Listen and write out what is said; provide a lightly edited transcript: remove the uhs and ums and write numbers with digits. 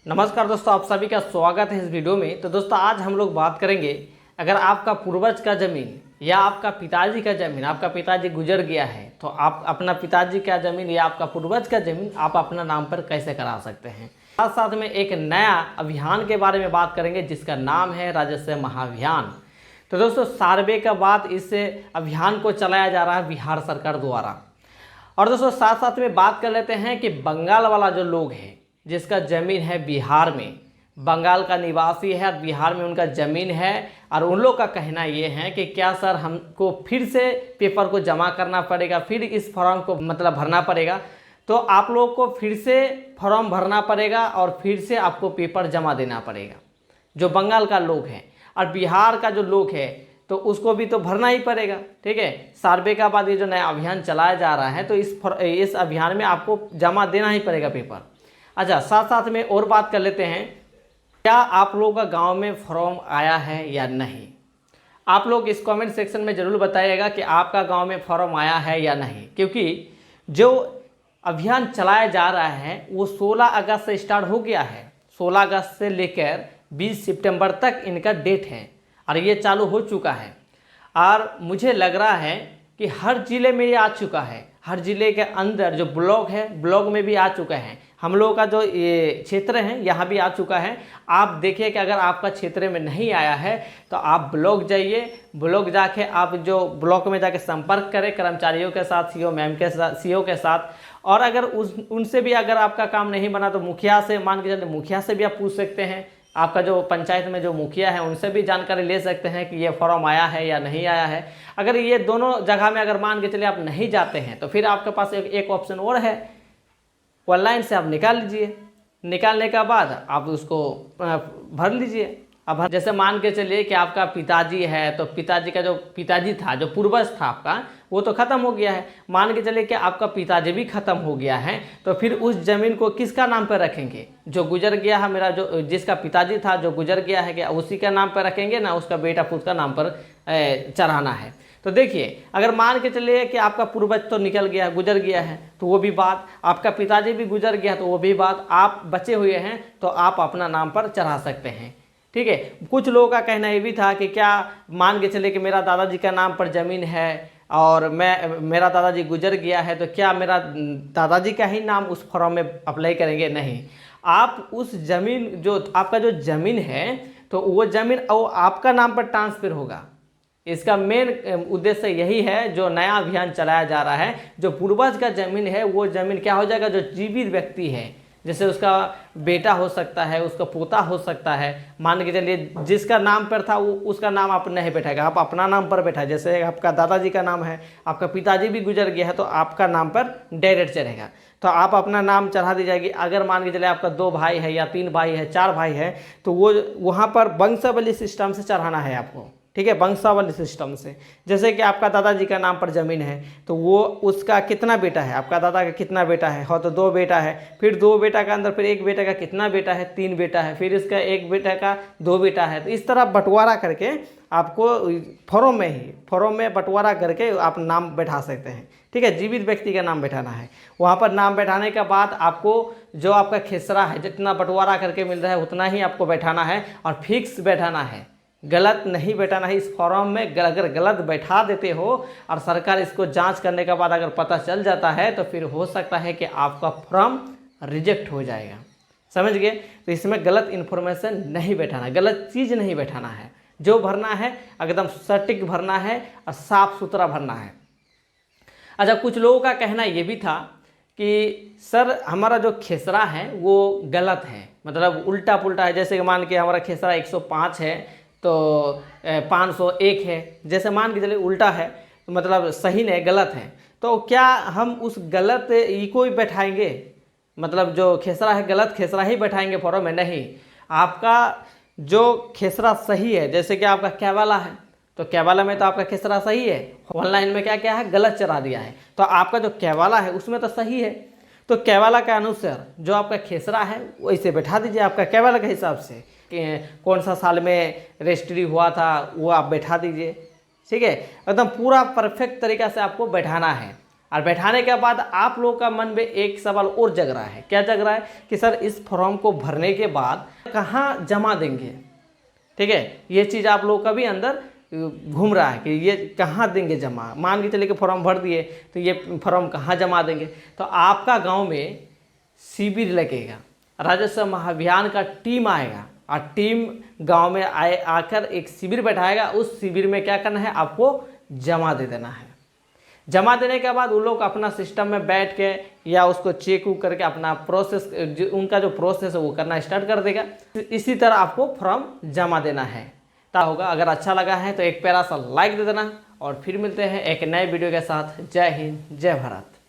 नमस्कार दोस्तों, आप सभी का स्वागत है इस वीडियो में। तो दोस्तों आज हम लोग बात करेंगे, अगर आपका पूर्वज का ज़मीन या आपका पिताजी का ज़मीन, आपका पिताजी गुजर गया है तो आप अपना पिताजी का ज़मीन या आपका पूर्वज का ज़मीन आप अपना नाम पर कैसे करा सकते हैं। साथ साथ में एक नया अभियान के बारे में बात करेंगे जिसका नाम है राजस्व महाअभियान। तो दोस्तों सर्वे का बाद इस अभियान को चलाया जा रहा है बिहार सरकार द्वारा। और दोस्तों साथ साथ में बात कर लेते हैं कि बंगाल वाला जो लोग है जिसका ज़मीन है बिहार में, बंगाल का निवासी है और बिहार में उनका ज़मीन है, और उन लोग का कहना ये है कि क्या सर हमको फिर से पेपर को जमा करना पड़ेगा, फिर इस फॉर्म को भरना पड़ेगा। तो आप लोग को फिर से फॉर्म भरना पड़ेगा और फिर से आपको पेपर जमा देना पड़ेगा, जो बंगाल का लोग हैं। और बिहार का जो लोग है तो उसको भी तो भरना ही पड़ेगा। ठीक है, सर्वे का बाद ये जो नया अभियान चलाया जा रहा है तो इस अभियान में आपको जमा देना ही पड़ेगा पेपर। अच्छा, साथ साथ में और बात कर लेते हैं, क्या आप लोगों का गांव में फॉर्म आया है या नहीं। आप लोग इस कमेंट सेक्शन में ज़रूर बताइएगा कि आपका गांव में फॉर्म आया है या नहीं, क्योंकि जो अभियान चलाया जा रहा है वो 16 अगस्त से स्टार्ट हो गया है। 16 अगस्त से लेकर 20 सितंबर तक इनका डेट है और ये चालू हो चुका है। और मुझे लग रहा है कि हर ज़िले में ये आ चुका है, हर ज़िले के अंदर जो ब्लॉक है ब्लॉक में भी आ चुका है। हम लोगों का जो ये क्षेत्र है यहाँ भी आ चुका है। आप देखिए कि अगर आपका क्षेत्र में नहीं आया है तो आप ब्लॉक जाइए, ब्लॉक जाके आप जो ब्लॉक में जाके संपर्क करें कर्मचारियों के साथ, सीओ मैम के साथ, सीओ के साथ। और अगर उनसे भी अगर आपका काम नहीं बना तो मुखिया से, मान के चलिए मुखिया से भी आप पूछ सकते हैं। आपका जो पंचायत में जो मुखिया है उनसे भी जानकारी ले सकते हैं कि ये फॉर्म आया है या नहीं आया है। अगर ये दोनों जगह में अगर मान के चलिए आप नहीं जाते हैं तो फिर आपके पास एक ऑप्शन और है, ऑनलाइन से आप निकाल लीजिए। निकालने के बाद आप उसको भर लीजिए। अब जैसे मान के चलिए कि आपका पिताजी है तो पिताजी का जो पिताजी था, जो पूर्वज था आपका, वो तो ख़त्म हो गया है। मान के चलिए कि आपका पिताजी भी ख़त्म हो गया है तो फिर उस ज़मीन को किसका नाम पर रखेंगे? जो गुजर गया है, मेरा जो जिसका पिताजी था जो गुजर गया है, क्या उसी का नाम पर रखेंगे ना उसका बेटा खुद का नाम पर चढ़ाना है? तो देखिए, अगर मान के चलिए कि आपका पूर्वज तो निकल गया, गुजर गया है तो वो भी बात, आपका पिताजी भी गुजर गया तो वो भी बात, आप बचे हुए हैं तो आप अपना नाम पर चढ़ा सकते हैं। ठीक है, कुछ लोगों का कहना ये भी था कि क्या मान के चले कि मेरा दादाजी का नाम पर ज़मीन है और मेरा दादाजी गुजर गया है तो क्या मेरा दादाजी का ही नाम उस फॉर्म में अप्लाई करेंगे? नहीं, आप उस ज़मीन, जो आपका जो ज़मीन है तो वो ज़मीन वो आपका नाम पर ट्रांसफ़र होगा। इसका मेन उद्देश्य यही है जो नया अभियान चलाया जा रहा है। जो पूर्वज का ज़मीन है वो ज़मीन क्या हो जाएगा, जो जीवित व्यक्ति है, जैसे उसका बेटा हो सकता है, उसका पोता हो सकता है, मान के चलिए जिसका नाम पर था वो उसका नाम आप नहीं बैठाएगा, आप अपना नाम पर बैठा। जैसे आपका दादाजी का नाम है, आपका पिताजी भी गुजर गया है तो आपका नाम पर डायरेक्ट चढ़ेगा, तो आप अपना नाम चढ़ा दी जाएगी। अगर मान के चलिए आपका 2 भाई है या 3 भाई है, 4 भाई है तो वो वहाँ पर वंशावली सिस्टम से चढ़ाना है आपको। ठीक है, वंशावली सिस्टम से। जैसे कि आपका दादाजी का नाम पर ज़मीन है तो वो उसका कितना बेटा है, आपका दादा का कितना बेटा है, हो तो 2 बेटा है, फिर 2 बेटा का अंदर फिर एक बेटा का कितना बेटा है, 3 बेटा है, फिर इसका एक बेटा का 2 बेटा है। तो इस तरह बंटवारा करके आपको फॉर्म में बंटवारा करके आप नाम बैठा सकते हैं। ठीक है, जीवित व्यक्ति का नाम बैठाना है। वहाँ पर नाम बैठाने के बाद आपको जो आपका खेसरा है, जितना बंटवारा करके मिल रहा है उतना ही आपको बैठाना है और फिक्स बैठाना है, गलत नहीं बैठाना है। इस फॉर्म में अगर गलत बैठा देते हो और सरकार इसको जांच करने के बाद अगर पता चल जाता है तो फिर हो सकता है कि आपका फॉर्म रिजेक्ट हो जाएगा। समझ गए? तो इसमें गलत इन्फॉर्मेशन नहीं बैठाना, गलत चीज़ नहीं बैठाना है। जो भरना है एकदम सटीक भरना है और साफ सुथरा भरना है। अच्छा, कुछ लोगों का कहना ये भी था कि सर हमारा जो खेसरा है वो गलत है, मतलब उल्टा पुल्टा है। जैसे कि मान के हमारा खेसरा 105 है तो 501 है, जैसे मान के चलिए उल्टा है तो मतलब सही नहीं, गलत है। तो क्या हम उस गलत ई को ही बैठाएंगे, मतलब जो खेसरा है गलत खेसरा ही बैठाएंगे फॉर्म में? नहीं, आपका जो खेसरा सही है, जैसे कि आपका कैवाला है तो कैवाला में तो आपका खेसरा सही है, ऑनलाइन में क्या क्या है गलत चढ़ा दिया है, तो आपका जो कैवाला है उसमें तो सही है। तो कैवाला के अनुसार जो आपका खेसरा है वैसे बैठा दीजिए, आपका कैवाला के हिसाब से कौन सा साल में रजिस्ट्री हुआ था वो आप बैठा दीजिए। ठीक है, एकदम पूरा परफेक्ट तरीक़ा से आपको बैठाना है। और बैठाने के बाद आप लोगों का मन में एक सवाल और जग रहा है। क्या जग रहा है कि सर इस फॉर्म को भरने के बाद कहाँ जमा देंगे। ठीक है, ये चीज़ आप लोगों का भी अंदर घूम रहा है कि ये कहाँ देंगे जमा। मान के चलिए कि फॉर्म भर दिए तो ये फॉर्म कहाँ जमा देंगे। तो आपका गांव में शिविर लगेगा, राजस्व महाअभियान का टीम आएगा और टीम गांव में आकर एक शिविर बैठाएगा। उस शिविर में क्या करना है, आपको जमा दे देना है। जमा देने के बाद उन लोग अपना सिस्टम में बैठ के या उसको चेक उक करके अपना प्रोसेस, उनका जो प्रोसेस है वो करना स्टार्ट कर देगा। इसी तरह आपको फॉर्म जमा देना है ता होगा। अगर अच्छा लगा है तो एक प्यारा सा लाइक दे देना और फिर मिलते हैं एक नए वीडियो के साथ। जय हिंद, जय भारत।